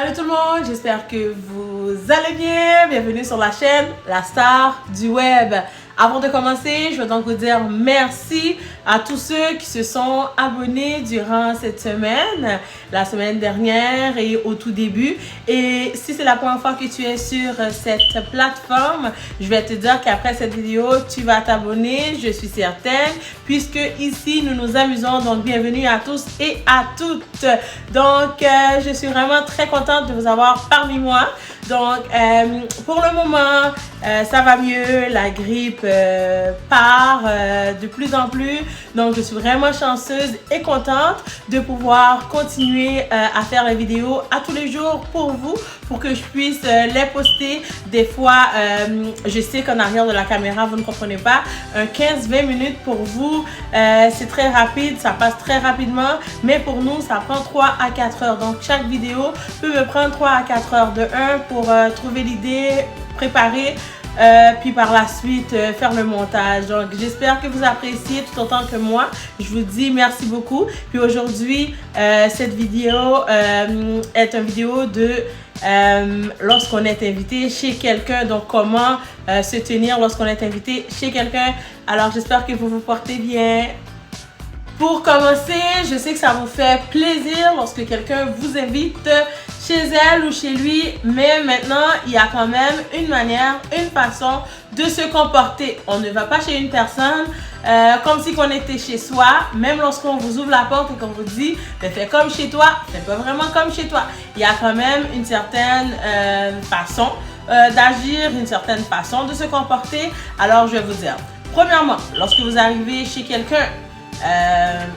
Salut tout le monde, j'espère que vous allez bien. Bienvenue sur la chaîne La Star du Web. Avant de commencer, je veux donc vous dire merci à tous ceux qui se sont abonnés durant cette semaine, la semaine dernière et au tout début. Et si c'est la première fois que tu es sur cette plateforme, je vais te dire qu'après cette vidéo, tu vas t'abonner, je suis certaine, puisque ici, nous nous amusons. Donc, bienvenue à tous et à toutes. Donc, je suis vraiment très contente de vous avoir parmi moi. Donc, pour le moment, ça va mieux, la grippe part de plus en plus. Donc, je suis vraiment chanceuse et contente de pouvoir continuer à faire les vidéos à tous les jours pour vous, pour que je puisse les poster. Des fois, je sais qu'en arrière de la caméra, vous ne comprenez pas. Un 15-20 minutes pour vous, c'est très rapide, ça passe très rapidement. Mais pour nous, ça prend 3 à 4 heures. Donc, chaque vidéo peut me prendre 3 à 4 heures. De 1 pour trouver l'idée, préparer, puis par la suite faire le montage. Donc j'espère que vous appréciez tout autant que moi. Je vous dis merci beaucoup. Puis aujourd'hui, cette vidéo est une vidéo de lorsqu'on est invité chez quelqu'un. Donc comment se tenir lorsqu'on est invité chez quelqu'un. Alors j'espère que vous vous portez bien. Pour commencer, je sais que ça vous fait plaisir lorsque quelqu'un vous invite chez elle ou chez lui, mais maintenant, il y a quand même une manière, une façon de se comporter. On ne va pas chez une personne comme si on était chez soi, même lorsqu'on vous ouvre la porte et qu'on vous dit « fais comme chez toi », fais pas vraiment comme chez toi. Il y a quand même une certaine façon d'agir, une certaine façon de se comporter. Alors, je vais vous dire, premièrement, lorsque vous arrivez chez quelqu'un,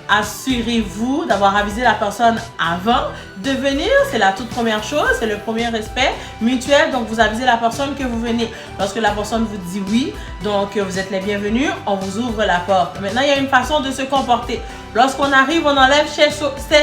assurez-vous d'avoir avisé la personne avant de venir. C'est la toute première chose, c'est le premier respect mutuel. Donc vous avisez la personne que vous venez. Lorsque la personne vous dit oui, donc vous êtes les bienvenus, on vous ouvre la porte. Maintenant, il y a une façon de se comporter. Lorsqu'on arrive, on enlève ses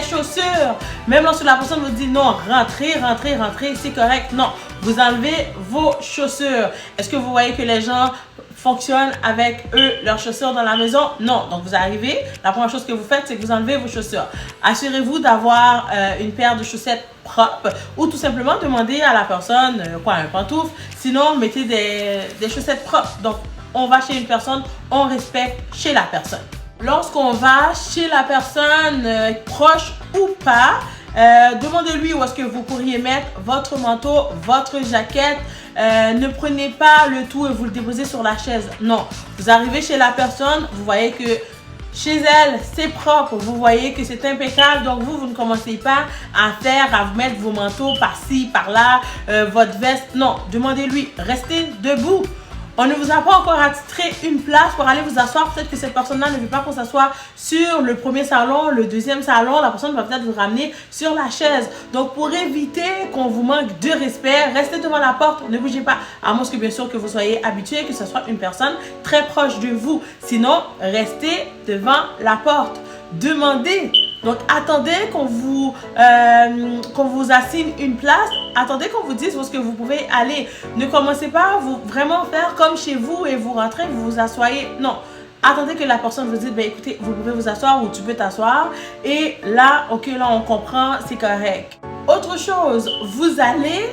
chaussures. Même lorsque la personne vous dit non, rentrez, rentrez, rentrez, c'est correct. Non, vous enlevez vos chaussures. Est-ce que vous voyez que les gens fonctionnent avec eux, leurs chaussures dans la maison? Non. Donc, vous arrivez, la première chose que vous faites, c'est que vous enlevez vos chaussures. Assurez-vous d'avoir une paire de chaussettes propres ou tout simplement demandez à la personne, un pantoufle. Sinon, mettez des chaussettes propres. Donc, on va chez une personne, on respecte chez la personne. Lorsqu'on va chez la personne, proche ou pas, demandez-lui où est-ce que vous pourriez mettre votre manteau, votre jaquette. Ne prenez pas le tout et vous le déposez sur la chaise. Non, vous arrivez chez la personne, vous voyez que chez elle, c'est propre, vous voyez que c'est impeccable. Donc vous ne commencez pas à vous mettre vos manteaux par-ci, par-là, votre veste. Non, demandez-lui, restez debout. On ne vous a pas encore attitré une place pour aller vous asseoir. Peut-être que cette personne-là ne veut pas qu'on s'assoie sur le premier salon, le deuxième salon. La personne va peut-être vous ramener sur la chaise. Donc, pour éviter qu'on vous manque de respect, restez devant la porte. Ne bougez pas. À moins que, bien sûr, que vous soyez habitué, que ce soit une personne très proche de vous. Sinon, restez devant la porte. Demandez. Donc, attendez qu'on vous assigne une place. Attendez qu'on vous dise où est-ce que vous pouvez aller. Ne commencez pas à vous vraiment faire comme chez vous et vous rentrez, vous vous asseyez. Non. Attendez que la personne vous dise, ben écoutez, vous pouvez vous asseoir ou tu peux t'asseoir. Et là, ok, là, on comprend, c'est correct. Autre chose, vous allez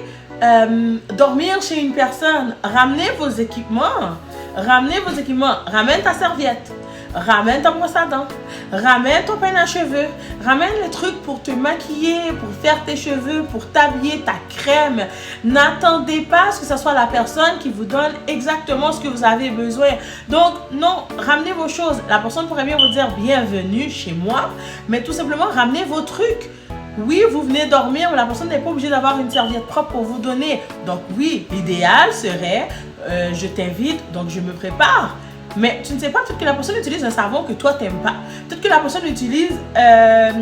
dormir chez une personne. Ramenez vos équipements. Ramenez vos équipements. Ramène ta serviette. Ramène ta brosse à dents, ramène ton peigne à cheveux, ramène le truc pour te maquiller, pour faire tes cheveux, pour t'habiller, ta crème. N'attendez pas à ce que ce soit la personne qui vous donne exactement ce que vous avez besoin. Donc, non, ramenez vos choses. La personne pourrait bien vous dire bienvenue chez moi, mais tout simplement ramenez vos trucs. Oui, vous venez dormir, mais la personne n'est pas obligée d'avoir une serviette propre pour vous donner. Donc oui, l'idéal serait, je t'invite, donc je me prépare. Mais tu ne sais pas, peut-être que la personne utilise un savon que toi t'aimes pas. Peut-être que la personne utilise un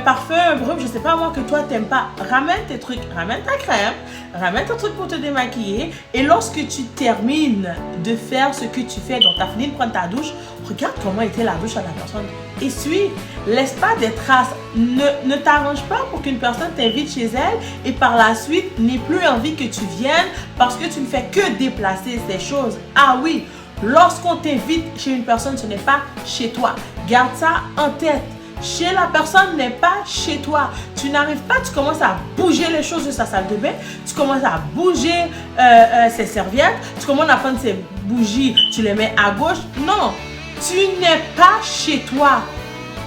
parfum, un brûle, je sais pas moi, que toi t'aimes pas. Ramène tes trucs, ramène ta crème, ramène ton truc pour te démaquiller. Et lorsque tu termines de faire ce que tu fais, donc tu as fini de prendre ta douche, regarde comment était la douche à la personne. Essuie, laisse pas des traces. Ne t'arrange pas pour qu'une personne t'invite chez elle et par la suite n'ait plus envie que tu viennes parce que tu ne fais que déplacer ces choses. Ah oui, lorsqu'on t'invite chez une personne, ce n'est pas chez toi. Garde ça en tête. chez la personne n'est pas chez toi. Tu n'arrives pas, tu commences à bouger les choses de sa salle de bain, tu commences à bouger ses serviettes, tu commences à prendre ses bougies, tu les mets à gauche. Non, tu n'es pas chez toi.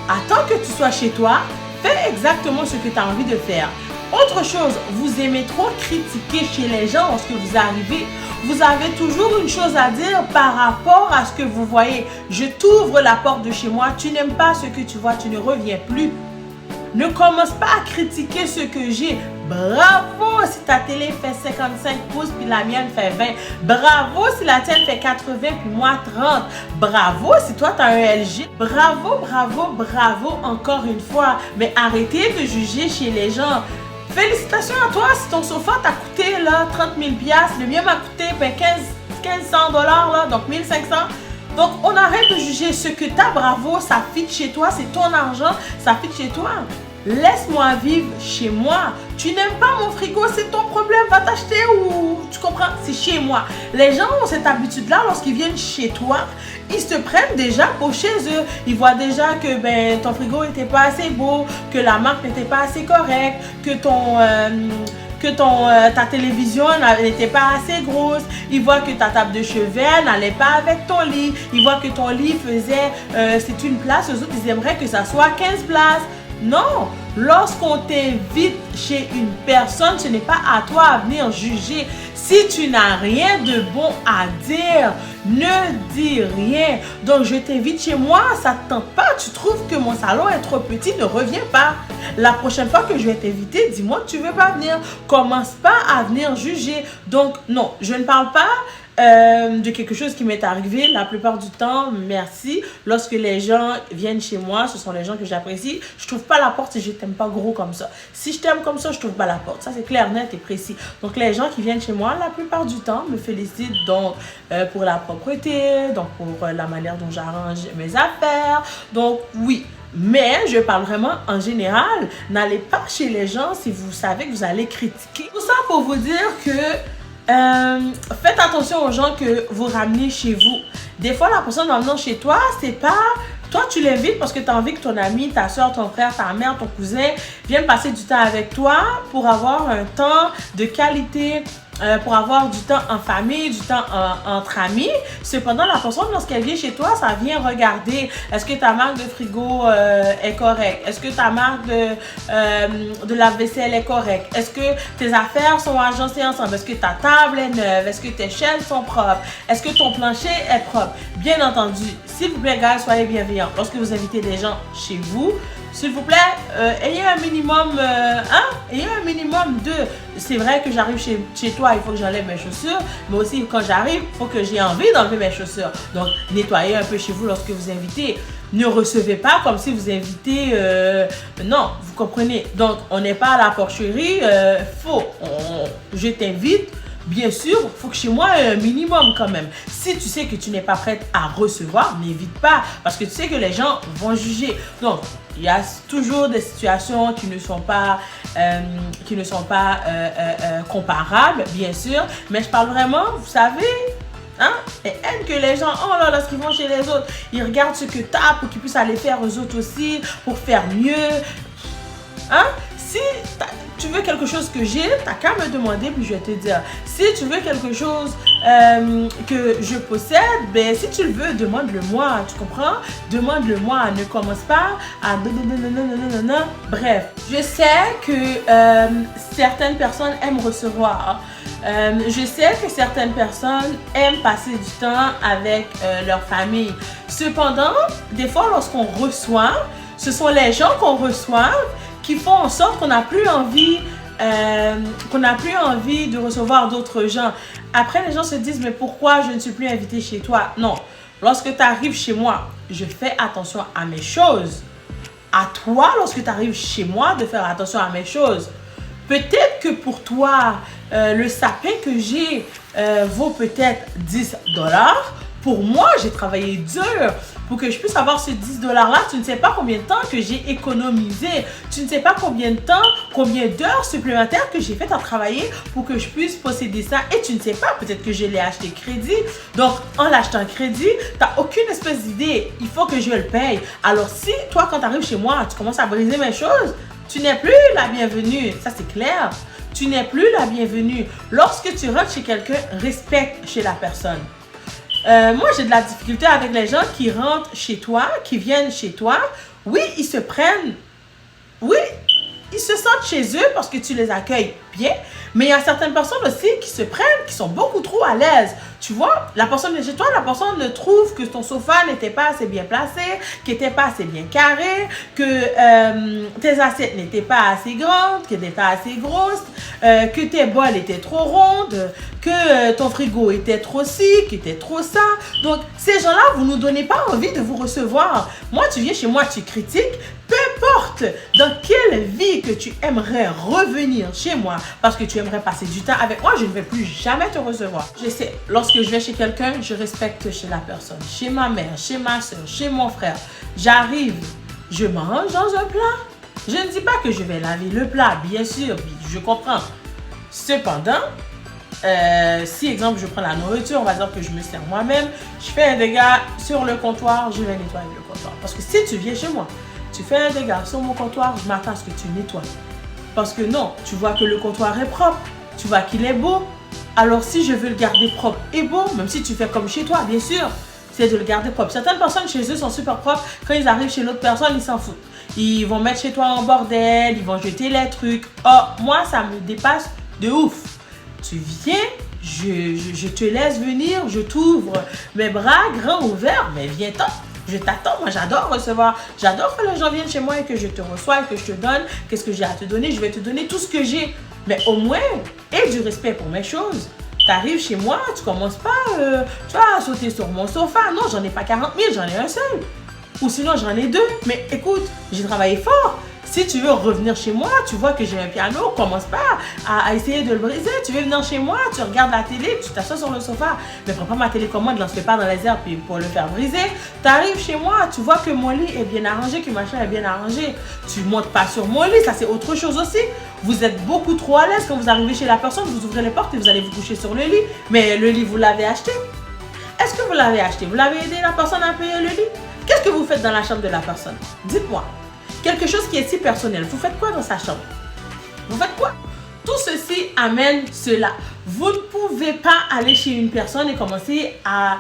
Attends que tu sois chez toi, fais exactement ce que tu as envie de faire. Autre chose, vous aimez trop critiquer chez les gens lorsque vous arrivez. Vous avez toujours une chose à dire par rapport à ce que vous voyez. Je t'ouvre la porte de chez moi, tu n'aimes pas ce que tu vois, tu ne reviens plus. Ne commence pas à critiquer ce que j'ai. Bravo si ta télé fait 55 pouces puis la mienne fait 20. Bravo si la tienne fait 80 puis moi 30. Bravo si toi tu as un LG. Bravo, bravo, bravo encore une fois. Mais arrêtez de juger chez les gens. Félicitations à toi si ton sofa t'a coûté là, 30 000 $. Le mien m'a coûté 1500 $, là, donc 1500. Donc, on arrête de juger ce que tu as, bravo, ça fit chez toi, c'est ton argent, ça fit chez toi. Laisse-moi vivre chez moi. Tu n'aimes pas mon frigo, c'est ton problème, va t'acheter ou... Tu comprends? C'est chez moi. Les gens ont cette habitude-là, lorsqu'ils viennent chez toi, ils se prennent déjà pour chez eux. Ils voient déjà que ton frigo n'était pas assez beau, que la marque n'était pas assez correcte, que ta télévision n'était pas assez grosse. Ils voient que ta table de chevet n'allait pas avec ton lit. Ils voient que ton lit faisait... c'est une place, eux autres, ils aimeraient que ça soit 15 places. Non, lorsqu'on t'invite chez une personne, ce n'est pas à toi à venir juger. Si tu n'as rien de bon à dire, ne dis rien. Donc, je t'invite chez moi, ça ne te tente pas, tu trouves que mon salon est trop petit, ne reviens pas. La prochaine fois que je vais t'inviter, dis-moi que tu ne veux pas venir. Commence pas à venir juger. Donc, non, je ne parle pas de quelque chose qui m'est arrivé la plupart du temps. Merci. Lorsque les gens viennent chez moi, ce sont les gens que j'apprécie. Je trouve pas la porte si je t'aime pas gros comme ça. Si je t'aime comme ça, je trouve pas la porte. Ça, c'est clair, net et précis. Donc, les gens qui viennent chez moi, la plupart du temps, me félicitent donc pour la propreté, donc pour la manière dont j'arrange mes affaires. Donc, oui. Mais je parle vraiment en général. N'allez pas chez les gens si vous savez que vous allez critiquer. Tout ça pour vous dire que faites attention aux gens que vous ramenez chez vous. Des fois, la personne en venant chez toi, c'est pas... Toi, tu l'invites parce que tu as envie que ton ami, ta soeur, ton frère, ta mère, ton cousin viennent passer du temps avec toi pour avoir un temps de qualité, pour avoir du temps en famille, du temps entre amis. Cependant, la personne, lorsqu'elle vient chez toi, ça vient regarder. Est-ce que ta marque de frigo est correcte? Est-ce que ta marque de lave-vaisselle est correcte? Est-ce que tes affaires sont agencées ensemble? Est-ce que ta table est neuve? Est-ce que tes chaînes sont propres? Est-ce que ton plancher est propre? Bien entendu, s'il vous plaît, gars, soyez bienveillants. Lorsque vous invitez des gens chez vous, s'il vous plaît, ayez un minimum, ayez un minimum de... C'est vrai que j'arrive chez toi, il faut que j'enlève mes chaussures, mais aussi quand j'arrive, il faut que j'ai envie d'enlever mes chaussures. Donc, nettoyez un peu chez vous lorsque vous invitez. Ne recevez pas comme si vous invitez... non, vous comprenez. Donc, on n'est pas à la porcherie, je t'invite. Bien sûr, il faut que chez moi, un minimum quand même. Si tu sais que tu n'es pas prête à recevoir, n'évite pas. Parce que tu sais que les gens vont juger. Donc, il y a toujours des situations qui ne sont pas, comparables, bien sûr. Mais je parle vraiment, vous savez... Et haine que les gens ont là, lorsqu'ils vont chez les autres. Ils regardent ce que tu as pour qu'ils puissent aller faire aux autres aussi, pour faire mieux. Si tu veux quelque chose que j'ai, t'as qu'à me demander puis je vais te dire. Si tu veux quelque chose que je possède, ben si tu le veux, demande-le-moi, tu comprends? Demande-le-moi, ne commence pas à non. Bref, je sais que certaines personnes aiment recevoir. Je sais que certaines personnes aiment passer du temps avec leur famille. Cependant, des fois, lorsqu'on reçoit, ce sont les gens qu'on reçoit qui font en sorte qu'on n'a plus envie de recevoir d'autres gens. Après, les gens se disent, mais pourquoi je ne suis plus invitée chez toi? Non, lorsque tu arrives chez moi, je fais attention à mes choses. À toi, lorsque tu arrives chez moi, de faire attention à mes choses. Peut-être que pour toi, le sapin que j'ai vaut peut-être $10. Pour moi, j'ai travaillé dur pour que je puisse avoir ce 10 $-là. Tu ne sais pas combien de temps que j'ai économisé. Tu ne sais pas combien de temps, combien d'heures supplémentaires que j'ai fait à travailler pour que je puisse posséder ça. Et tu ne sais pas, peut-être que je l'ai acheté crédit. Donc, en l'achetant crédit, tu n'as aucune espèce d'idée. Il faut que je le paye. Alors, si toi, quand tu arrives chez moi, tu commences à briser mes choses, tu n'es plus la bienvenue. Ça, c'est clair. Tu n'es plus la bienvenue. Lorsque tu rentres chez quelqu'un, respecte chez la personne. Moi, j'ai de la difficulté avec les gens qui rentrent chez toi, qui viennent chez toi. Oui, ils se prennent. Oui, ils se sentent chez eux parce que tu les accueilles bien. Mais il y a certaines personnes aussi qui se prennent, qui sont beaucoup trop à l'aise. Tu vois, la personne est chez toi, la personne trouve que ton sofa n'était pas assez bien placé, qu'il n'était pas assez bien carré, que tes assiettes n'étaient pas assez grandes, qu'elles n'étaient pas assez grosses, que tes bols étaient trop rondes, que ton frigo était trop ci, qu'il était trop ça. Donc, ces gens-là, vous ne nous donnez pas envie de vous recevoir. Moi, tu viens chez moi, tu critiques. Peu importe dans quelle vie que tu aimerais revenir chez moi parce que tu aimerais passer du temps avec moi, je ne vais plus jamais te recevoir. Je sais, lorsque je vais chez quelqu'un, je respecte chez la personne, chez ma mère, chez ma soeur, chez mon frère. J'arrive, je mange dans un plat. Je ne dis pas que je vais laver le plat, bien sûr, je comprends. Cependant, si, exemple, je prends la nourriture, on va dire que je me sers moi-même, je fais un dégât sur le comptoir, je vais nettoyer le comptoir. Parce que si tu viens chez moi, tu fais un dégât sur mon comptoir, je m'attends à ce que tu nettoies. Parce que non, tu vois que le comptoir est propre, tu vois qu'il est beau. Alors si je veux le garder propre et beau, même si tu fais comme chez toi, bien sûr, c'est de le garder propre. Certaines personnes chez eux sont super propres, quand ils arrivent chez l'autre personne, ils s'en foutent. Ils vont mettre chez toi en bordel, ils vont jeter les trucs. Oh, moi, ça me dépasse de ouf. Tu viens, je te laisse venir, je t'ouvre mes bras grands ouverts, mais viens-t'en. Je t'attends, moi j'adore recevoir, j'adore que les gens viennent chez moi et que je te reçois et que je te donne, qu'est-ce que j'ai à te donner, je vais te donner tout ce que j'ai. Mais au moins, aie du respect pour mes choses. Tu arrives chez moi, tu commences pas, tu vois, à sauter sur mon sofa. Non, j'en ai pas 40 000, j'en ai un seul. Ou sinon j'en ai deux. Mais écoute, j'ai travaillé fort. Si tu veux revenir chez moi, tu vois que j'ai un piano, commence pas à essayer de le briser. Tu veux venir chez moi, tu regardes la télé, tu t'assois sur le sofa. Mais prends pas ma télécommande, lance-le pas dans les airs puis pour le faire briser. Tu arrives chez moi, tu vois que mon lit est bien arrangé, que ma chambre est bien arrangée. Tu montes pas sur mon lit, ça c'est autre chose aussi. Vous êtes beaucoup trop à l'aise quand vous arrivez chez la personne, vous ouvrez les portes et vous allez vous coucher sur le lit. Mais le lit, vous l'avez acheté. Est-ce que vous l'avez acheté? Vous l'avez aidé la personne à payer le lit? Qu'est-ce que vous faites dans la chambre de la personne? Dites-moi. Quelque chose qui est si personnel. Vous faites quoi dans sa chambre? Vous faites quoi? Tout ceci amène cela. Vous ne pouvez pas aller chez une personne et commencer à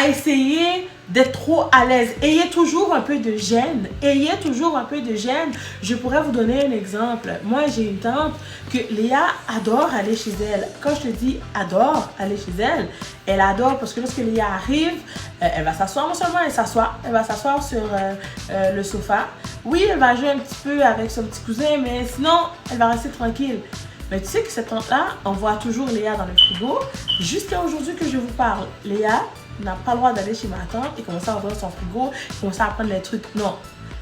essayer d'être trop à l'aise. Ayez toujours un peu de gêne. Ayez toujours un peu de gêne. Je pourrais vous donner un exemple. Moi, j'ai une tante que Léa adore aller chez elle. Quand je te dis adore aller chez elle, elle adore parce que lorsque Léa arrive, elle va s'asseoir, non seulement elle va s'asseoir sur le sofa. Oui, elle va jouer un petit peu avec son petit cousin, mais sinon, elle va rester tranquille. Mais tu sais que cette tante-là envoie toujours Léa dans le frigo. Jusqu'à aujourd'hui que je vous parle, Léa n'a pas le droit d'aller chez ma tante et commencer à ouvrir son frigo, commencer à prendre les trucs. Non,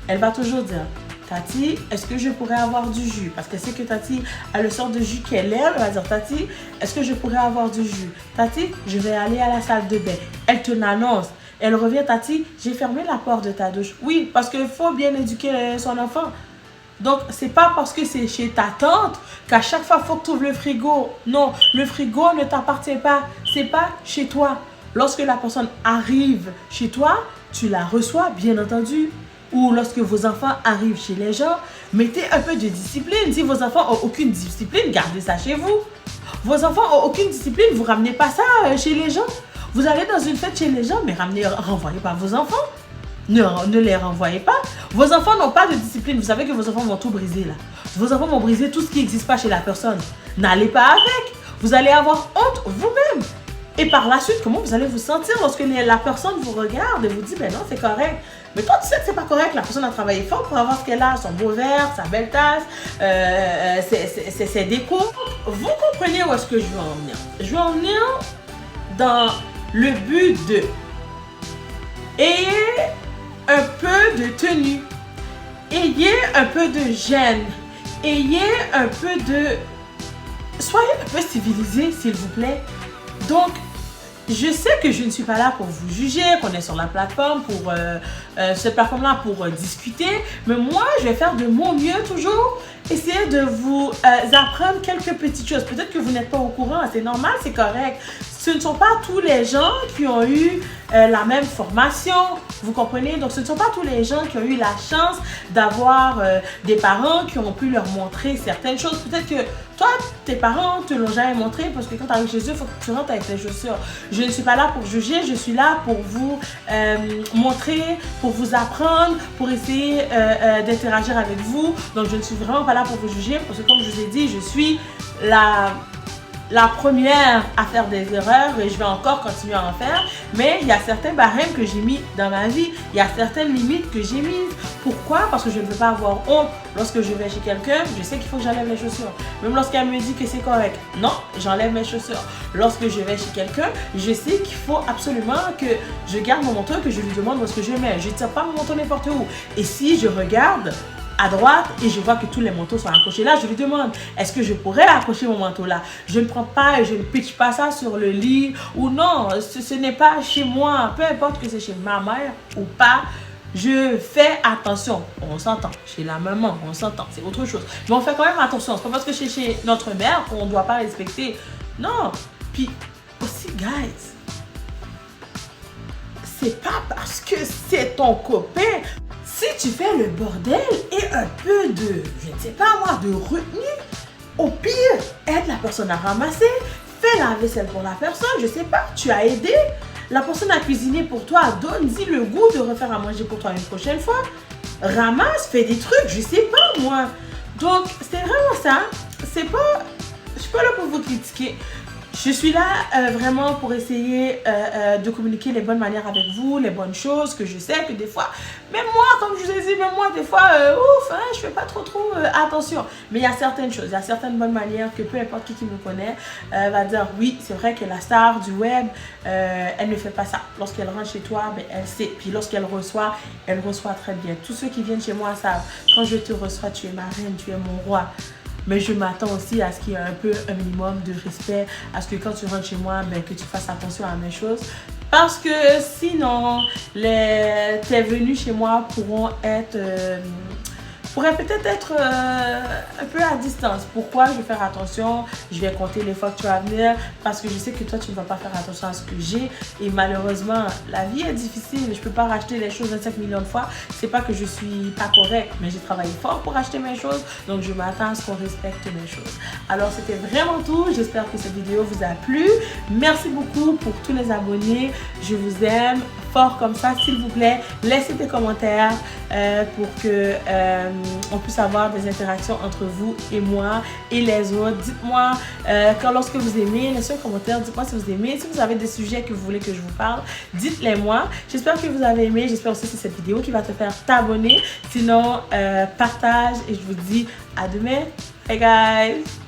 elle va toujours dire, Tati, est-ce que je pourrais avoir du jus? Parce que c'est que Tati a le sort de jus qu'elle aime. Elle va dire, Tati, est-ce que je pourrais avoir du jus? Tati, je vais aller à la salle de bain. Elle te l'annonce. Elle revient, Tati, j'ai fermé la porte de ta douche. Oui, parce qu'il faut bien éduquer son enfant. Donc, c'est pas parce que c'est chez ta tante qu'à chaque fois, il faut que tu ouvres le frigo. Non, le frigo ne t'appartient pas. C'est pas chez toi. Lorsque la personne arrive chez toi, tu la reçois, bien entendu. Ou lorsque vos enfants arrivent chez les gens, mettez un peu de discipline. Si vos enfants n'ont aucune discipline, gardez ça chez vous. Vos enfants n'ont aucune discipline, vous ne ramenez pas ça chez les gens. Vous allez dans une fête chez les gens, mais renvoyez pas vos enfants. Ne les renvoyez pas. Vos enfants n'ont pas de discipline. Vous savez que vos enfants vont tout briser là. Vos enfants vont briser tout ce qui n'existe pas chez la personne. N'allez pas avec. Vous allez avoir honte vous-même. Et par la suite, comment vous allez vous sentir lorsque la personne vous regarde et vous dit, ben non, c'est correct. Mais toi, tu sais que c'est pas correct. La personne a travaillé fort pour avoir ce qu'elle a, son beau verre, sa belle tasse, ses décos. Vous comprenez où est-ce que je veux en venir? Je veux en venir dans le but de ayez un peu de tenue, ayez un peu de gêne, ayez un peu de... Soyez un peu civilisé, s'il vous plaît. Donc, Je sais que je ne suis pas là pour vous juger, qu'on est sur la plateforme pour cette plateforme-là pour discuter, mais moi, je vais faire de mon mieux toujours, essayer de vous apprendre quelques petites choses. Peut-être que vous n'êtes pas au courant, c'est normal, c'est correct. Ce ne sont pas tous les gens qui ont eu la même formation, vous comprenez? Donc, ce ne sont pas tous les gens qui ont eu la chance d'avoir des parents qui ont pu leur montrer certaines choses. Peut-être que toi, tes parents te l'ont jamais montré parce que quand tu arrives chez eux, il faut que tu rentres avec tes chaussures. Je ne suis pas là pour juger, je suis là pour vous montrer, pour vous apprendre, pour essayer d'interagir avec vous. Donc, je ne suis vraiment pas là pour vous juger parce que comme je vous ai dit, je suis la première à faire des erreurs et je vais encore continuer à en faire, mais il y a certains barèmes que j'ai mis dans ma vie, il y a certaines limites que j'ai mises. Pourquoi? Parce que je ne veux pas avoir honte. Lorsque je vais chez quelqu'un, je sais qu'il faut que j'enlève les chaussures. Même lorsqu'elle me dit que c'est correct, non, j'enlève mes chaussures. Lorsque je vais chez quelqu'un, je sais qu'il faut absolument que je garde mon manteau, que je lui demande où est-ce que je mets. Je ne tire pas mon manteau n'importe où. Et si je regarde à droite et je vois que tous les manteaux sont accrochés là, je lui demande, est-ce que je pourrais accrocher mon manteau là? Je ne prends pas et je ne pitche pas ça sur le lit ou non, ce n'est pas chez moi, peu importe que c'est chez ma mère ou pas, je fais attention. On s'entend, chez la maman, on s'entend, c'est autre chose. Mais on fait quand même attention, c'est pas parce que c'est chez notre mère qu'on ne doit pas respecter. Non, puis aussi guys, c'est pas parce que c'est ton copain. Si tu fais le bordel et un peu de, je ne sais pas moi, de retenue, au pire, aide la personne à ramasser, fais la vaisselle pour la personne, je ne sais pas, tu as aidé, la personne a cuisiné pour toi, donne-y le goût de refaire à manger pour toi une prochaine fois, ramasse, fais des trucs, je ne sais pas moi. Donc, c'est vraiment ça, c'est pas, je suis pas là pour vous critiquer. Je suis là vraiment pour essayer de communiquer les bonnes manières avec vous, les bonnes choses que je sais que des fois, même moi, comme je vous ai dit, même moi, des fois, je fais pas trop attention. Mais il y a certaines choses, il y a certaines bonnes manières que peu importe qui me connaît va dire oui, c'est vrai que la star du web, elle ne fait pas ça. Lorsqu'elle rentre chez toi, ben, elle sait. Puis lorsqu'elle reçoit, elle reçoit très bien. Tous ceux qui viennent chez moi savent, quand je te reçois, tu es ma reine, tu es mon roi. Mais je m'attends aussi à ce qu'il y ait un peu un minimum de respect, à ce que quand tu rentres chez moi, ben, que tu fasses attention à mes choses. Parce que sinon, tes venues chez moi pourraient peut-être être un peu à distance. Pourquoi? Je vais faire attention, je vais compter les fois que tu vas venir parce que je sais que toi tu ne vas pas faire attention à ce que j'ai et malheureusement la vie est difficile, je ne peux pas racheter les choses 25 millions de fois. C'est pas que je suis pas correcte, mais j'ai travaillé fort pour acheter mes choses, donc je m'attends à ce qu'on respecte mes choses. Alors c'était vraiment tout, j'espère que cette vidéo vous a plu. Merci beaucoup pour tous les abonnés, je vous aime fort comme ça. S'il vous plaît, laissez des commentaires pour que on puisse avoir des interactions entre vous et moi et les autres. Dites-moi lorsque vous aimez, laissez un commentaire, dites-moi si vous aimez, si vous avez des sujets que vous voulez que je vous parle, dites-les moi. J'espère que vous avez aimé, j'espère aussi que c'est cette vidéo qui va te faire t'abonner. Sinon, partage et je vous dis à demain. Bye guys!